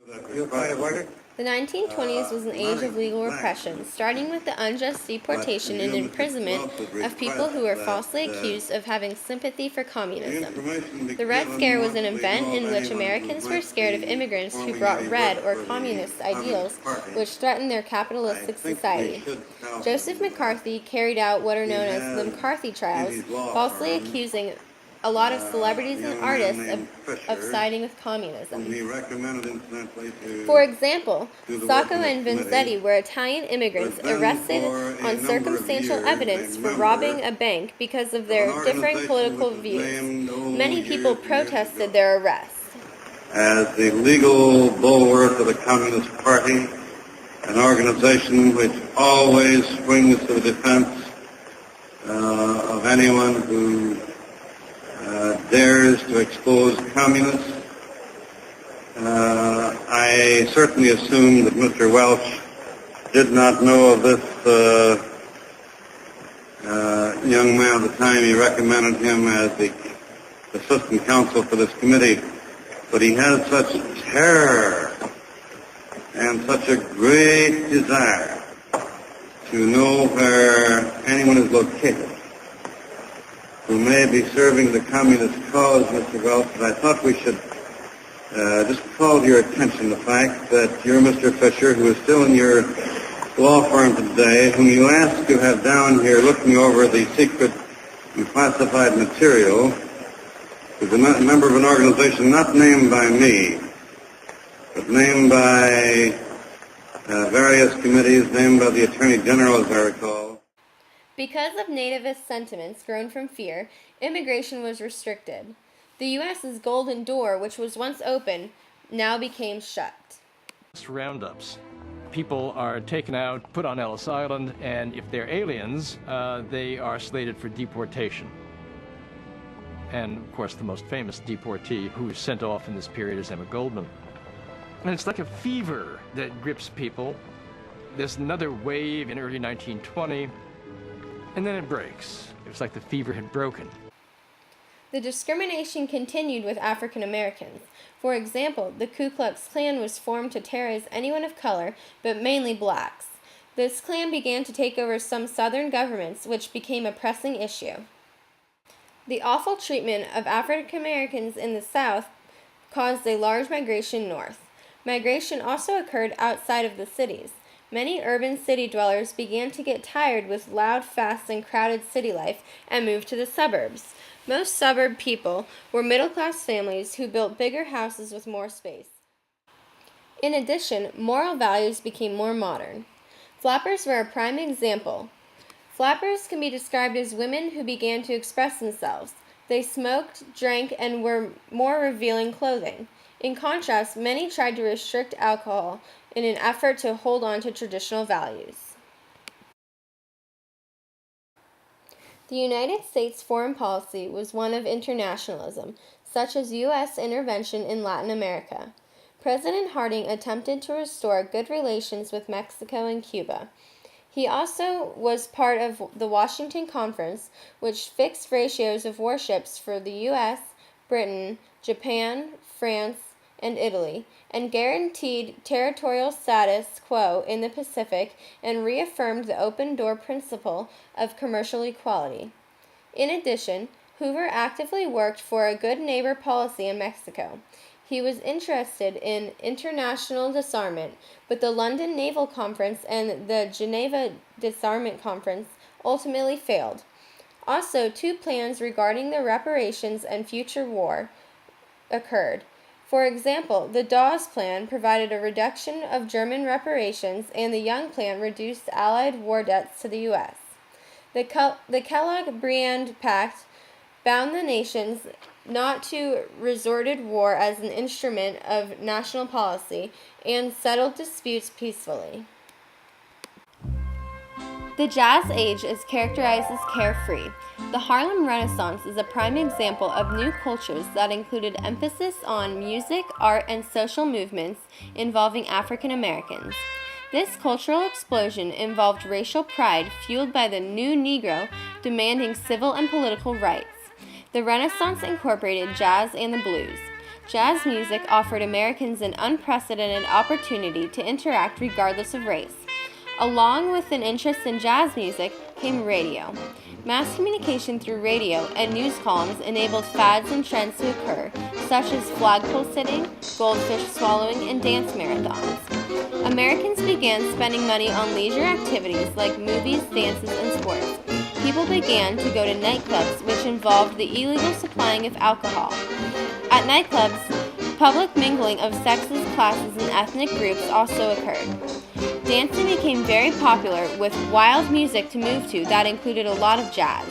The 1920s was an age of legal repression, starting with the unjust deportation and imprisonment of people who were falsely accused of having sympathy for communism. The Red Scare was an event in which Americans were scared of immigrants who brought red or communist ideals which threatened their capitalistic society. Joseph McCarthy carried out what are known as the McCarthy trials, falsely accusing a lot of celebrities and artists of siding with communism. For example, Sacco and Vanzetti were Italian immigrants arrested on circumstantial evidence for robbing a bank because of their differing political views. Many people protested their arrests. As the legal bulwark of the Communist Party, an organization which always swings to the defense of anyone who dares to expose communists. I certainly assume that Mr. Welch did not know of this young man at the time he recommended him as the assistant counsel for this committee, but he has such terror and such a great desire to know where anyone is located who may be serving the communist cause, Mr. Welch, and I thought we should just call to your attention the fact that you're Mr. Fisher, who is still in your law firm today, whom you asked to have down here looking over the secret and classified material, is a member of an organization not named by me, but named by various committees, named by the Attorney General, as I recall. Because of nativist sentiments grown from fear, immigration was restricted. The U.S.'s golden door, which was once open, now became shut. Roundups. People are taken out, put on Ellis Island, and if they're aliens, they are slated for deportation. And, of course, the most famous deportee who was sent off in this period is Emma Goldman. And it's like a fever that grips people. There's another wave in early 1920, and then it breaks. It's like the fever had broken. The discrimination continued with African Americans. For example, the Ku Klux Klan was formed to terrorize anyone of color, but mainly blacks. This Klan began to take over some southern governments, which became a pressing issue. The awful treatment of African Americans in the South caused a large migration north. Migration also occurred outside of the cities. Many urban city dwellers began to get tired with loud, fast, and crowded city life and moved to the suburbs. Most suburb people were middle-class families who built bigger houses with more space. In addition, moral values became more modern. Flappers were a prime example. Flappers can be described as women who began to express themselves. They smoked, drank, and wore more revealing clothing. In contrast, many tried to restrict alcohol in an effort to hold on to traditional values. The United States foreign policy was one of internationalism, such as U.S. intervention in Latin America. President Harding attempted to restore good relations with Mexico and Cuba. He also was part of the Washington Conference, which fixed ratios of warships for the U.S., Britain, Japan, France, and Italy, and guaranteed territorial status quo in the Pacific and reaffirmed the open-door principle of commercial equality. In addition, Hoover actively worked for a good neighbor policy in Mexico. He was interested in international disarmament, but the London Naval Conference and the Geneva Disarmament Conference ultimately failed. Also, two plans regarding the reparations and future war occurred. For example, the Dawes Plan provided a reduction of German reparations, and the Young Plan reduced Allied war debts to the U.S. The Kellogg-Briand Pact bound the nations not to resorted war as an instrument of national policy and settled disputes peacefully. The Jazz Age is characterized as carefree. The Harlem Renaissance is a prime example of new cultures that included emphasis on music, art, and social movements involving African Americans. This cultural explosion involved racial pride fueled by the new Negro demanding civil and political rights. The Renaissance incorporated jazz and the blues. Jazz music offered Americans an unprecedented opportunity to interact regardless of race. Along with an interest in jazz music came radio. Mass communication through radio and news columns enabled fads and trends to occur, such as flagpole sitting, goldfish swallowing, and dance marathons. Americans began spending money on leisure activities like movies, dances, and sports. People began to go to nightclubs, which involved the illegal supplying of alcohol. At nightclubs, public mingling of sexes, classes, and ethnic groups also occurred. Dancing became very popular with wild music to move to that included a lot of jazz.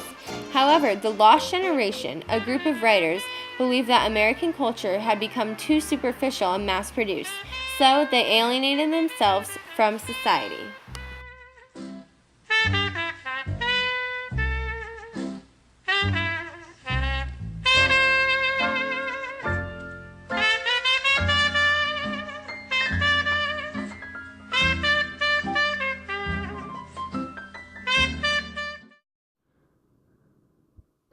However, the Lost Generation, a group of writers, believed that American culture had become too superficial and mass-produced, so they alienated themselves from society.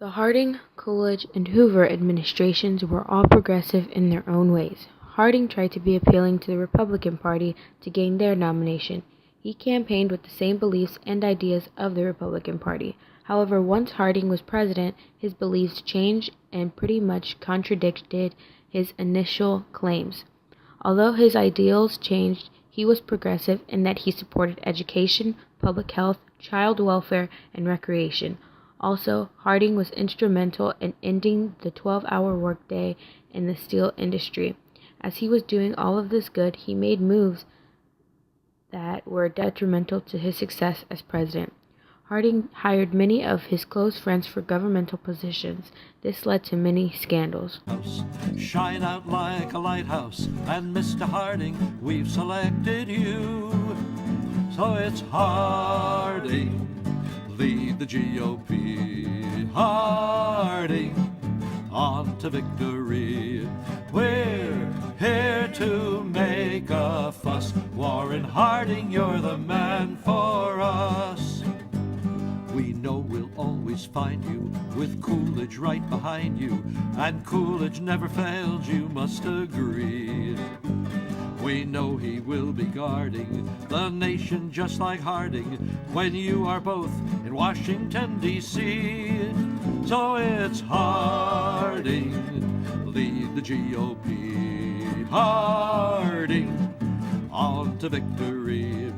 The Harding, Coolidge, and Hoover administrations were all progressive in their own ways. Harding tried to be appealing to the Republican Party to gain their nomination. He campaigned with the same beliefs and ideas of the Republican Party. However, once Harding was president, his beliefs changed and pretty much contradicted his initial claims. Although his ideals changed, he was progressive in that he supported education, public health, child welfare, and recreation. Also, Harding was instrumental in ending the 12-hour workday in the steel industry. As he was doing all of this good, he made moves that were detrimental to his success as president. Harding hired many of his close friends for governmental positions. This led to many scandals. Shine out like a lighthouse, and Mr. Harding, we've selected you. So it's Harding, lead the GOP. Harding, on to victory. We're here to make a fuss. Warren Harding, you're the man for us. We know we'll always find you with Coolidge right behind you, and Coolidge never failed, you must agree. We know he will be guarding the nation just like Harding when you are both in Washington, D.C. So it's Harding, lead the GOP. Harding, on to victory.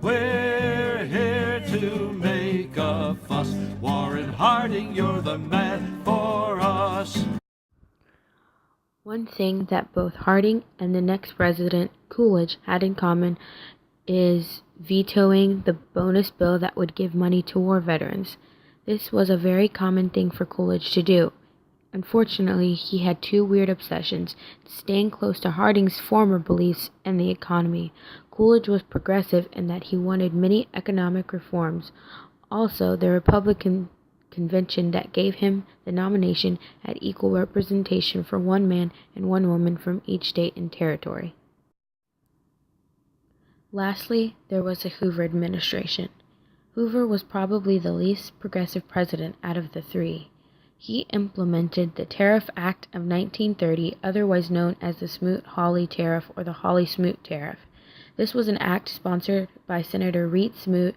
We're here to make a fuss. Warren Harding, you're the man for us. One thing that both Harding and the next president, Coolidge, had in common is vetoing the bonus bill that would give money to war veterans. This was a very common thing for Coolidge to do. Unfortunately, he had two weird obsessions: staying close to Harding's former beliefs and the economy. Coolidge was progressive in that he wanted many economic reforms. Also, the Republican convention that gave him the nomination had equal representation for one man and one woman from each state and territory. Lastly, there was the Hoover administration. Hoover was probably the least progressive president out of the three. He implemented the Tariff Act of 1930, otherwise known as the Smoot-Hawley Tariff or the Hawley-Smoot Tariff. This was an act sponsored by Senator Reed Smoot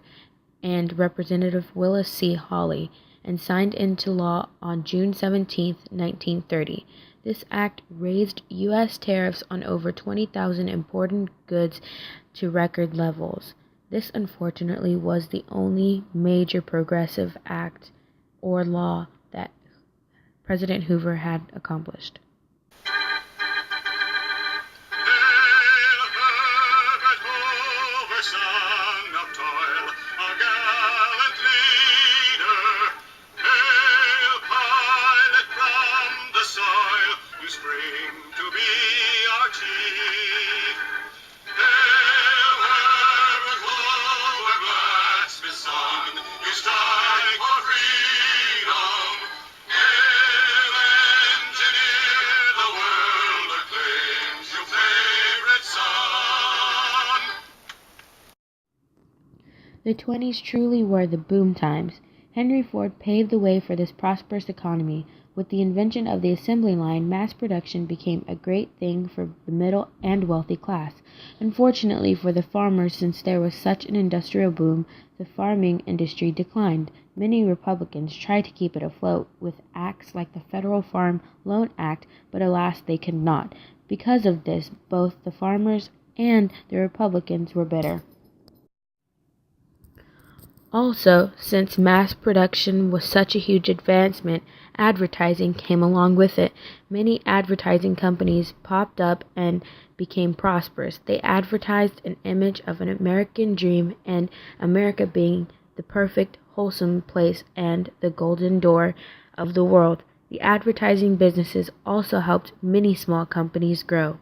and Representative Willis C. Hawley, and signed into law on June 17, 1930. This act raised U.S. tariffs on over 20,000 important goods to record levels. This, unfortunately, was the only major progressive act or law that President Hoover had accomplished. The 20s truly were the boom times. Henry Ford paved the way for this prosperous economy. With the invention of the assembly line, mass production became a great thing for the middle and wealthy class. Unfortunately for the farmers, since there was such an industrial boom, the farming industry declined. Many Republicans tried to keep it afloat with acts like the Federal Farm Loan Act, but alas, they could not. Because of this, both the farmers and the Republicans were bitter. Also, since mass production was such a huge advancement, advertising came along with it. Many advertising companies popped up and became prosperous. They advertised an image of an American dream and America being the perfect, wholesome place and the golden door of the world. The advertising businesses also helped many small companies grow.